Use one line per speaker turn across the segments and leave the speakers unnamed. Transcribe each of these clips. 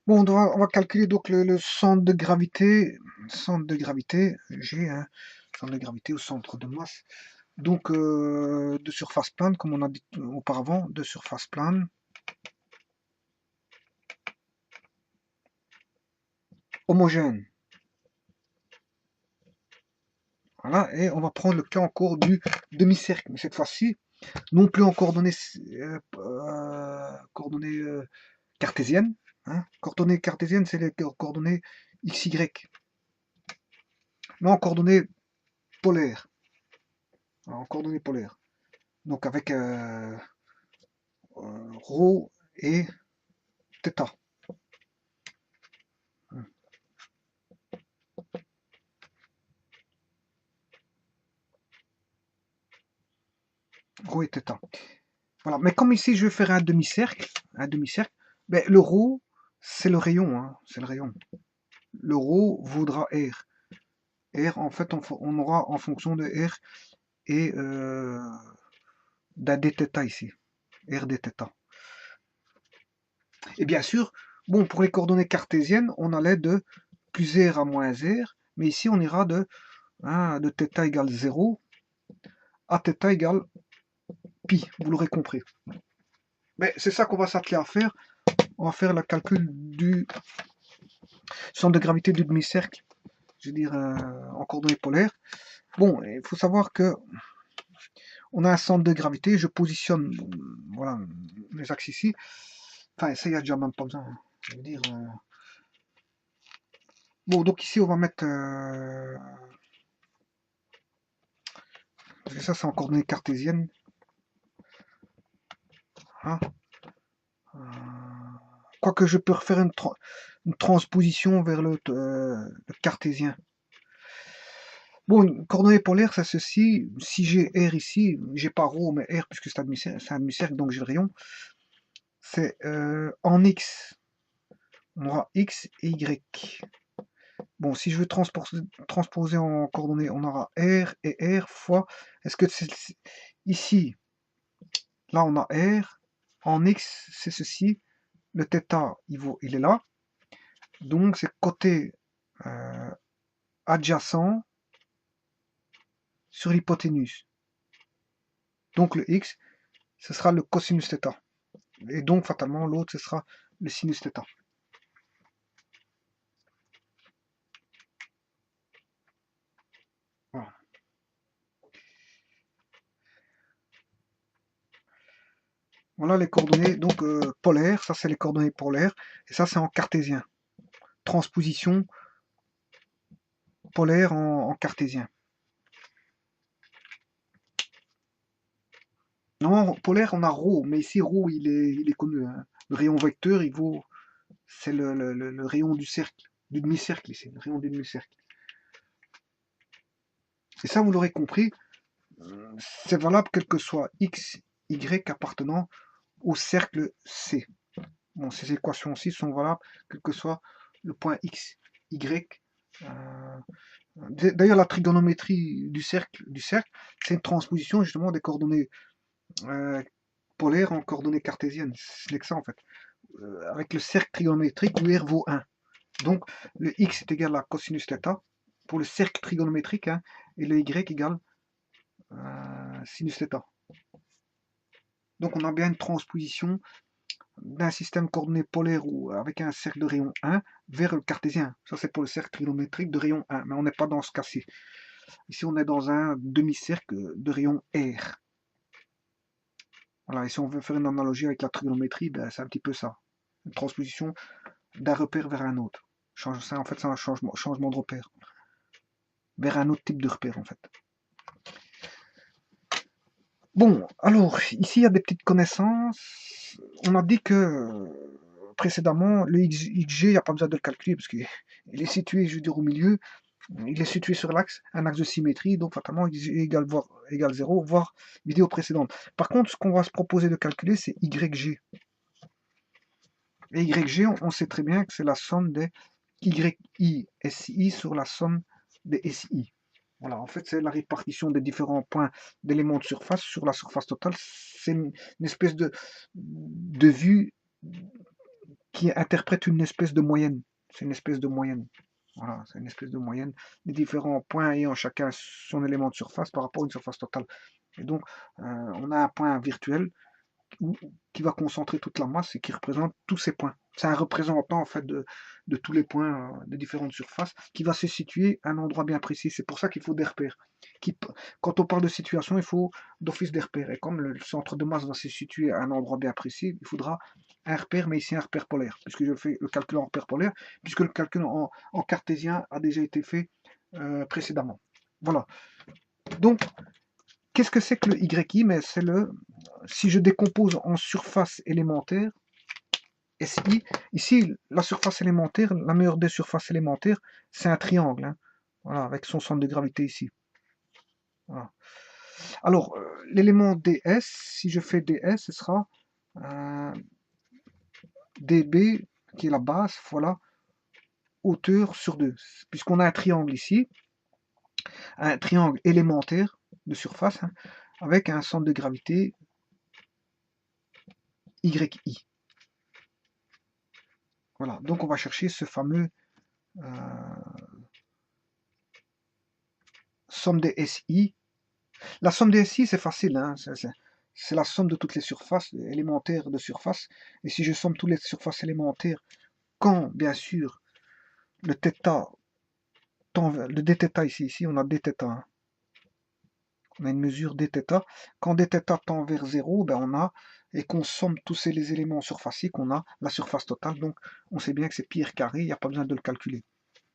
Bon, on va calculer donc le centre de gravité. Centre de gravité, G, hein, centre de gravité au centre de masse. Donc, de surface plane, comme on a dit auparavant, de surface plane, homogène. Voilà, et on va prendre le cas encore du demi-cercle. Mais cette fois-ci, non plus en coordonnées cartésiennes. Hein. Coordonnées cartésiennes, c'est les coordonnées XY. Mais en coordonnées polaires. En coordonnées polaires. Donc avec rho et θ. Rho et θ. Voilà. Mais comme ici je vais faire un demi-cercle, ben, le rho, c'est le rayon. Hein, c'est le rayon. Le rho vaudra R. R, en fait, on aura en fonction de R et d'un dθ ici. R dθ. Et bien sûr, bon, pour les coordonnées cartésiennes, on allait de plus R à moins R, mais ici on ira de θ égale 0 à θ égale pi, vous l'aurez compris. Mais c'est ça qu'on va s'atteler à faire. On va faire le calcul du centre de gravité du demi-cercle, je veux dire en coordonnées polaires. Bon, il faut savoir que on a un centre de gravité, je positionne voilà, les axes ici. Enfin, ça, il n'y a déjà même pas besoin. Hein. Je veux dire. Bon, donc ici, on va mettre. Parce que ça, c'est en coordonnées cartésiennes. Hein. Quoique je peux refaire une transposition vers le cartésien. Bon, une coordonnée polaire, ça ceci. Si j'ai R ici, j'ai pas ρ, mais R, puisque c'est un demi-cercle, donc j'ai le rayon. C'est en X. On aura X et Y. Bon, si je veux transposer en coordonnées, on aura R et R fois. Est-ce que c'est ici, là on a R, en X c'est ceci, le θ il est là, donc c'est côté adjacent sur l'hypoténuse. Donc le X, ce sera le cosinus θ. Et donc fatalement l'autre ce sera le sinus θ. Voilà. Voilà les coordonnées donc polaires, ça c'est les coordonnées polaires, et ça c'est en cartésien. Transposition polaire en cartésien. Non, polaire, on a ρ, mais ici ρ il est connu. Hein. Le rayon vecteur, c'est le rayon du cercle, du demi-cercle ici, le rayon du demi-cercle. Et ça, vous l'aurez compris, c'est valable quel que soit x, y appartenant au cercle C. Bon, ces équations-ci sont valables quel que soit le point x, y. D'ailleurs, la trigonométrie du cercle, c'est une transposition justement des coordonnées polaires en coordonnées cartésiennes. Ce n'est que ça en fait. Avec le cercle trigonométrique où R vaut 1. Donc le x est égal à cosinus θ pour le cercle trigonométrique hein, et le y égale sinus θ. Donc on a bien une transposition d'un système coordonné polaire ou avec un cercle de rayon 1 vers le cartésien. Ça c'est pour le cercle trigonométrique de rayon 1, mais on n'est pas dans ce cas-ci. Ici on est dans un demi-cercle de rayon R. Voilà, et si on veut faire une analogie avec la trigonométrie, ben, c'est un petit peu ça. Une transposition d'un repère vers un autre. En fait, c'est un changement de repère. Vers un autre type de repère, en fait. Bon, alors, ici, il y a des petites connaissances. On a dit que précédemment, le XG, il n'y a pas besoin de le calculer, parce qu'il est situé, je veux dire, au milieu. Il est situé sur l'axe, un axe de symétrie, donc fatalement XG égale 0, voire vidéo précédente. Par contre, ce qu'on va se proposer de calculer, c'est YG. Et YG, on sait très bien que c'est la somme des YI SI sur la somme des SI. Voilà, en fait, c'est la répartition des différents points d'éléments de surface sur la surface totale. C'est une espèce de vue qui interprète une espèce de moyenne. C'est une espèce de moyenne. Voilà, c'est une espèce de moyenne des différents points ayant chacun son élément de surface par rapport à une surface totale. Et donc, on a un point virtuel qui va concentrer toute la masse et qui représente tous ces points. C'est un représentant en fait de tous les points des différentes surfaces qui va se situer à un endroit bien précis. C'est pour ça qu'il faut des repères. Quand on parle de situation, il faut d'office des repères. Et comme le centre de masse va se situer à un endroit bien précis, il faudra un repère, mais ici un repère polaire, puisque je fais le calcul en repère polaire, puisque le calcul en cartésien a déjà été fait précédemment. Voilà. Donc, qu'est-ce que c'est que le YI? Mais c'est si je décompose en surface élémentaire, SI, ici, la surface élémentaire, la meilleure des surfaces élémentaires, c'est un triangle, hein. Voilà, avec son centre de gravité ici. Voilà. Alors, l'élément DS, si je fais DS, ce sera dB, qui est la base, voilà, hauteur sur 2. Puisqu'on a un triangle ici, un triangle élémentaire de surface, hein, avec un centre de gravité YI. Voilà, donc on va chercher ce fameux somme des SI. La somme des SI, c'est facile, hein, c'est la somme de toutes les surfaces élémentaires de surface. Et si je somme toutes les surfaces élémentaires, quand, bien sûr, le θ tend vers, le dθ ici, on a dθ, hein. On a une mesure dθ. Quand dθ tend vers 0, ben on a, et qu'on somme tous les éléments surfaciques, on a la surface totale. Donc on sait bien que c'est pi r carré, il n'y a pas besoin de le calculer.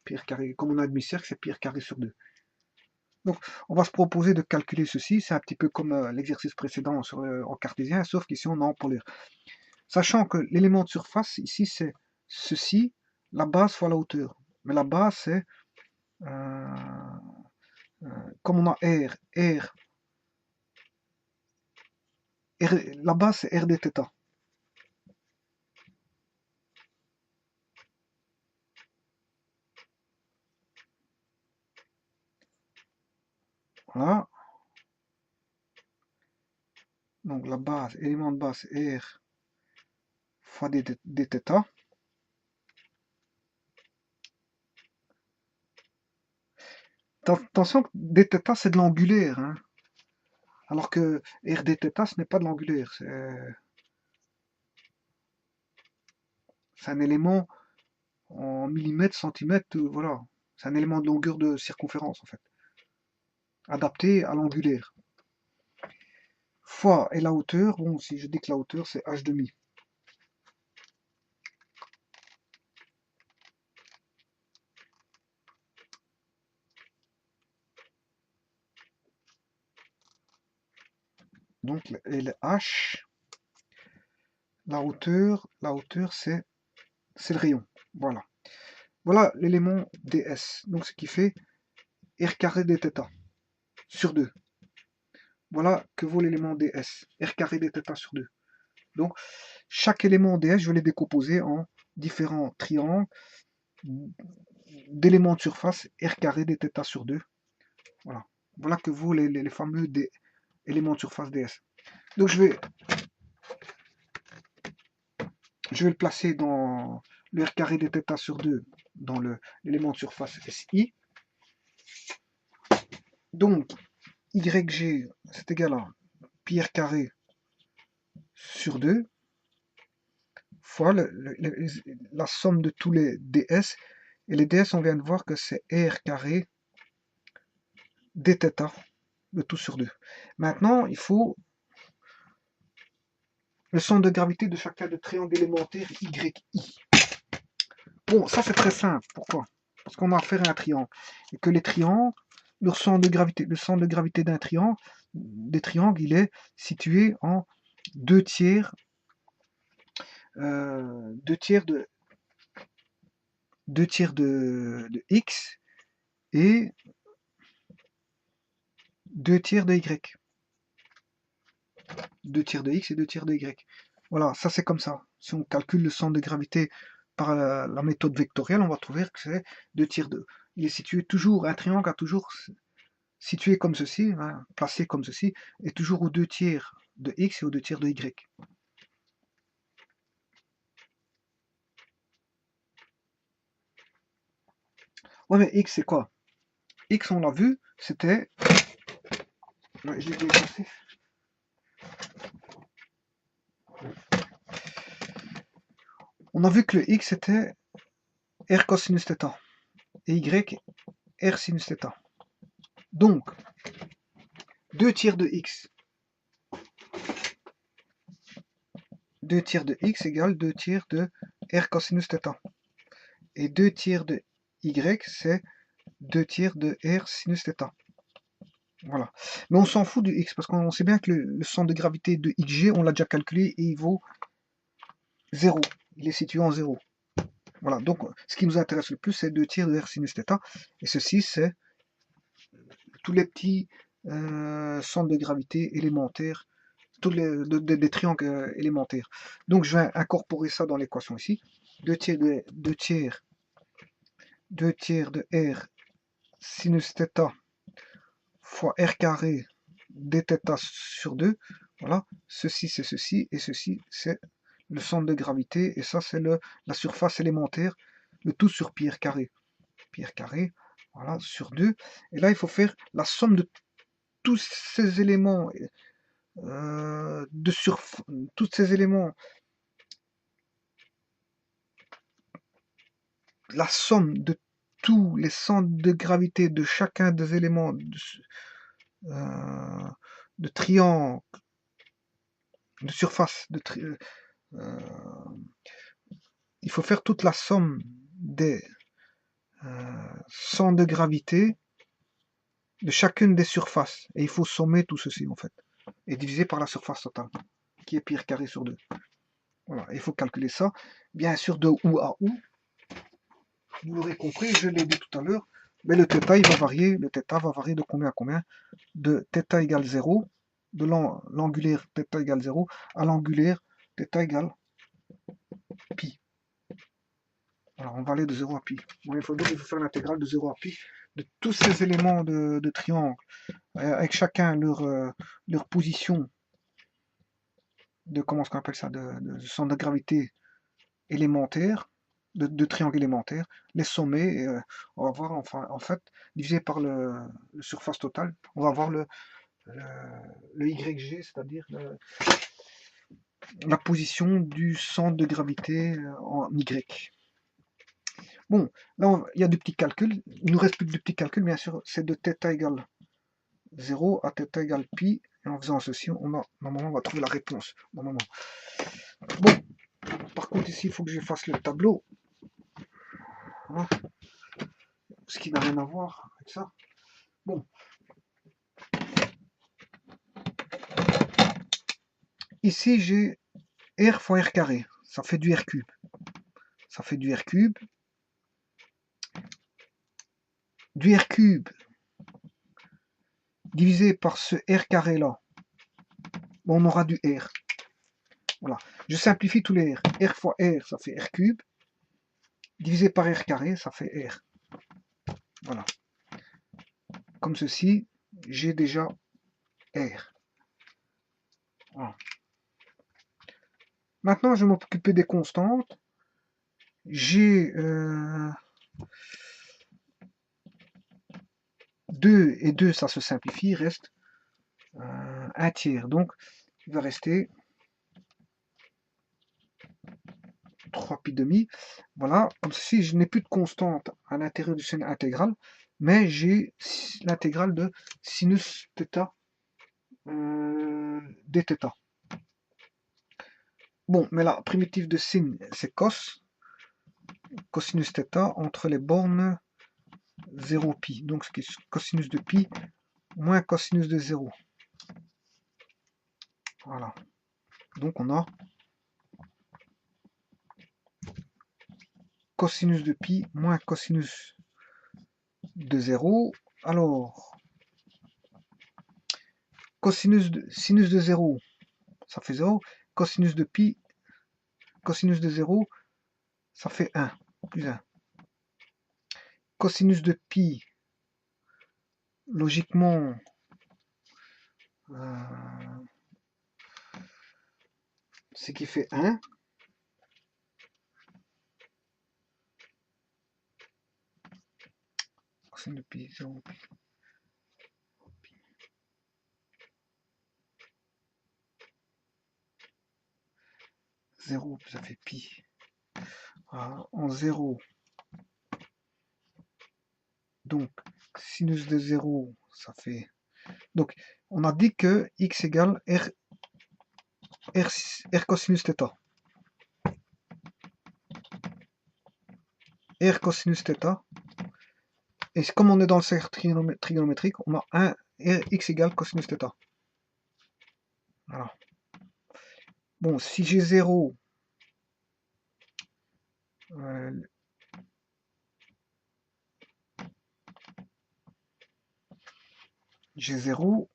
Pi r carré, comme on a un demi-cercle, c'est pi r carré sur 2. Donc, on va se proposer de calculer ceci. C'est un petit peu comme l'exercice précédent en cartésien, sauf qu'ici, on est en polaire. Sachant que l'élément de surface, ici, c'est ceci, la base fois la hauteur. Mais la base, c'est, comme on a R, la base, c'est R dθ. Voilà. Donc, la base, élément de base, c'est R fois dθ. Attention que dθ, c'est de l'angulaire, hein. Alors que R dθ, ce n'est pas de l'angulaire. C'est un élément en millimètres, centimètres, voilà. C'est un élément de longueur de circonférence, en fait. Adapté à l'angulaire. Fois et la hauteur, bon, si je dis que la hauteur, c'est h demi. Donc, et le h, la hauteur, c'est le rayon. Voilà. Voilà l'élément ds. Donc, ce qui fait r carré dθ sur 2. Voilà que vaut l'élément ds. R carré dθ sur 2. Donc, chaque élément ds, je vais les décomposer en différents triangles d'éléments de surface r carré dθ sur 2. Voilà. Voilà que vaut les fameux éléments de surface ds. Donc, je vais le placer dans le r carré dθ sur 2 dans l'élément de surface SI. Donc, YG, c'est égal à pi r carré sur 2 fois la somme de tous les ds. Et les ds, on vient de voir que c'est r carré dθ, le tout sur 2. Maintenant, il faut le centre de gravité de chacun des triangles élémentaires YI. Bon, ça c'est très simple. Pourquoi? Parce qu'on a affaire à un triangle. Et que les triangles, le centre de gravité d'un triangle, des triangles, il est situé en 2 tiers, de x et 2 tiers de y. 2 tiers de x et 2 tiers de y. Voilà, ça c'est comme ça. Si on calcule le centre de gravité par la méthode vectorielle, on va trouver que c'est 2 tiers de... Il est situé toujours, un triangle a toujours situé comme ceci, hein, placé comme ceci, et toujours aux 2 tiers de x et aux 2 tiers de y. Ouais, mais x c'est quoi? X, on l'a vu, c'était... Ouais, je l'ai déplacé. On a vu que le x était r cosinus θ et y r sinus θ. Donc, 2 tiers de x. 2 tiers de x égale 2 tiers de r cosinus θ. Et 2 tiers de y, c'est 2 tiers de r sinus θ. Voilà. Mais on s'en fout du x, parce qu'on sait bien que le centre de gravité de xg, on l'a déjà calculé, et il vaut 0. Il est situé en 0. Voilà, donc ce qui nous intéresse le plus, c'est 2 tiers de r sinus θ. Et ceci, c'est tous les petits centres de gravité élémentaires, tous des triangles élémentaires. Donc je vais incorporer ça dans l'équation ici. 2 tiers de r sinus θ fois r carré dθ sur 2. Voilà, ceci c'est ceci, et ceci c'est le centre de gravité, et ça c'est la surface élémentaire, le tout sur pi r carré. Pi r carré, voilà, sur 2. Et là, il faut faire la somme de tous ces éléments, tous ces éléments, la somme de tous les centres de gravité de chacun des éléments de triangle, de surface, il faut faire toute la somme des centres de gravité de chacune des surfaces. Et il faut sommer tout ceci, en fait. Et diviser par la surface totale, qui est pi r carré sur 2. Voilà, il faut calculer ça. Bien sûr, de où à où. Vous l'aurez compris, je l'ai dit tout à l'heure. Mais le θ, il va varier. Le θ va varier de combien à combien? De θ égale 0, de l'angulaire θ égale 0, à l'angulaire θ égale pi. Alors, on va aller de 0 à pi. Bon, il faut faire l'intégrale de 0 à pi de tous ces éléments de triangle, avec chacun leur position de, comment est-ce qu'on appelle ça, de centre de gravité élémentaire, de triangle élémentaire, les sommer, et on va voir, enfin, en fait, divisé par le surface totale, on va voir le YG, c'est-à-dire la position du centre de gravité en Y. Bon, là, il y a des petits calculs. Il nous reste plus que des petits calculs, bien sûr. C'est de θ égale 0 à θ égale pi. Et en faisant ceci, normalement, on va trouver la réponse. Normalement. Bon, par contre, ici, il faut que je fasse le tableau. Hein, ce qui n'a rien à voir avec ça. Bon. Ici, j'ai r fois r carré. Ça fait du r cube. Ça fait du r cube. Du r cube divisé par ce r carré là, bon, on aura du r. Voilà. Je simplifie tous les r. R fois r, ça fait r cube. Divisé par r carré, ça fait r. Voilà. Comme ceci, j'ai déjà r. Voilà. Maintenant, je vais m'occuper des constantes. J'ai 2 et 2, ça se simplifie, il reste 1 tiers. Donc, il va rester 3 pi demi. Voilà, comme ceci, je n'ai plus de constante à l'intérieur du chaîne intégrale, mais j'ai l'intégrale de sinus θ dθ. Bon, mais la primitive de sin, c'est cos, cosinus θ entre les bornes 0 pi. Donc, ce qui est cosinus de pi moins cosinus de 0. Voilà. Donc, on a cosinus de pi moins cosinus de 0. Alors, sinus de 0, ça fait 0. Cosinus de pi, cosinus de 0, ça fait 1, plus 1. Cosinus de pi, logiquement, c'est qui fait 1. cosine de pi, 0 pi. 0, ça fait pi. En 0, donc sinus de 0, ça fait... Donc, on a dit que x égale r cosinus θ. R cosinus θ. Et comme on est dans le cercle trigonométrique, on a 1 x égale cosinus θ. Voilà. Bon, si j'ai 0, j'ai 0,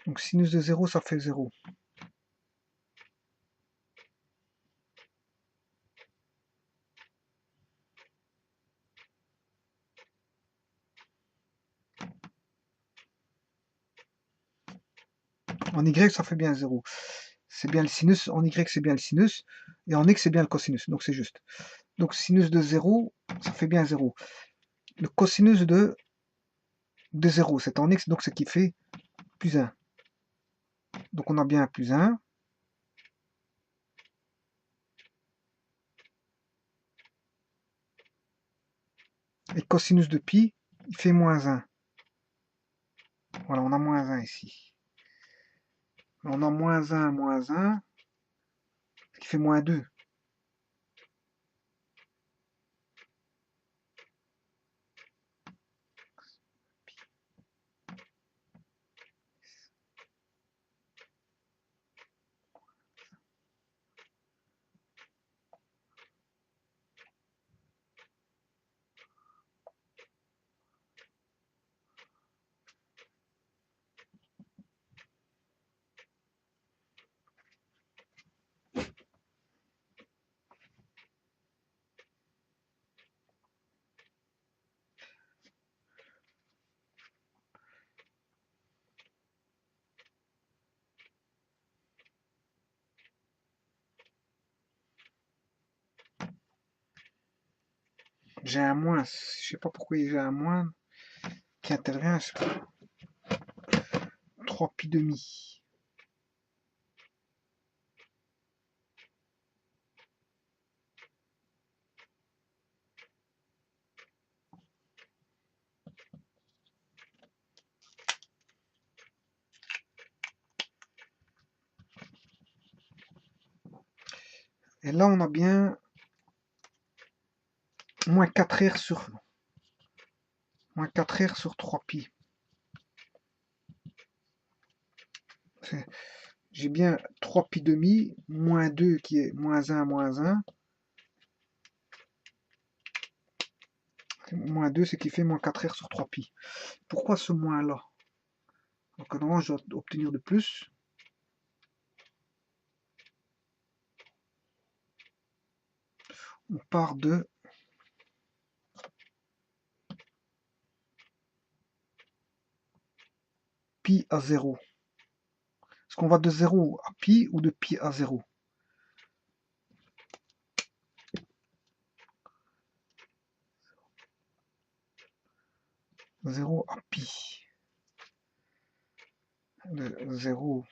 donc sinus de 0, ça fait 0. En y, ça fait bien 0. C'est bien le sinus. En y, c'est bien le sinus. Et en x, c'est bien le cosinus. Donc c'est juste. Donc sinus de 0, ça fait bien 0. Le cosinus de 0, c'est en x, donc ce qui fait plus 1. Donc on a bien plus 1. Et cosinus de pi, il fait moins 1. Voilà, on a moins 1 ici. On a moins 1, ce qui fait moins 2. J'ai un moins, je sais pas pourquoi j'ai un moins qui intervient, 3 pi demi. Et là, on a bien moins 4R sur 3 pi. J'ai bien 3 pi demi, moins 2 qui est moins 1, moins 1. Moins 2, ce qui fait moins 4R sur 3 pi. Pourquoi ce moins-là? Donc normalement, je dois obtenir de plus. On part de pi à 0. Est-ce qu'on va de 0 à pi ou de pi à 0? « 0 à pi. De 0.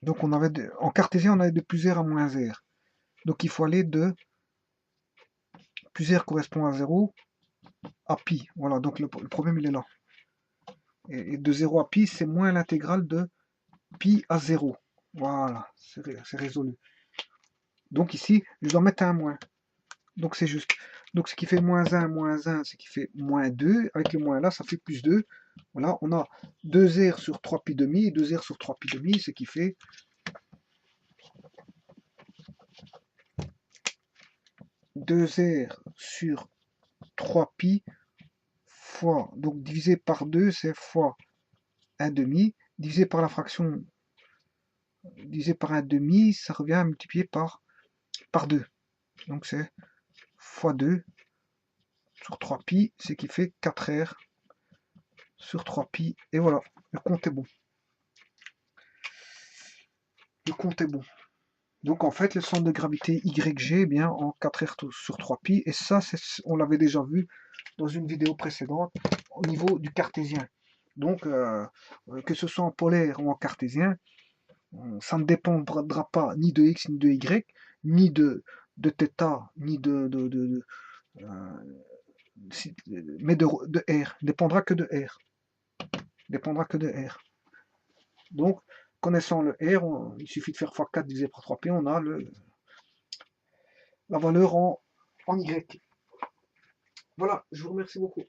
Donc on avait en cartésien, on avait de plus r à moins r. Donc il faut aller de plus r correspond à 0 à pi. Voilà, donc le problème il est là. Et de 0 à pi, c'est moins l'intégrale de pi à 0. Voilà, c'est résolu. Donc ici, je dois mettre un moins. Donc c'est juste. Donc ce qui fait moins 1, ce qui fait moins 2. Avec le moins là, ça fait plus 2. Voilà, on a 2r sur 3 pi demi et 2r sur 3 pi demi, ce qui fait 2r sur 3 pi fois, donc divisé par 2, c'est fois 1 demi, divisé par la fraction, divisé par 1 demi, ça revient à multiplier par 2. Donc c'est fois 2 sur 3pi, c'est qui fait 4R sur 3pi. Et voilà, le compte est bon. Le compte est bon. Donc en fait, le centre de gravité YG est bien en 4R sur 3pi. Et ça, on l'avait déjà vu dans une vidéo précédente au niveau du cartésien. Donc, que ce soit en polaire ou en cartésien, ça ne dépendra pas ni de x ni de y, ni de θ, ni mais de R. Dépendra que de R. Dépendra que de R. Donc, connaissant le R, il suffit de faire x4 divisé par 3p, on a la valeur en Y. Voilà, je vous remercie beaucoup.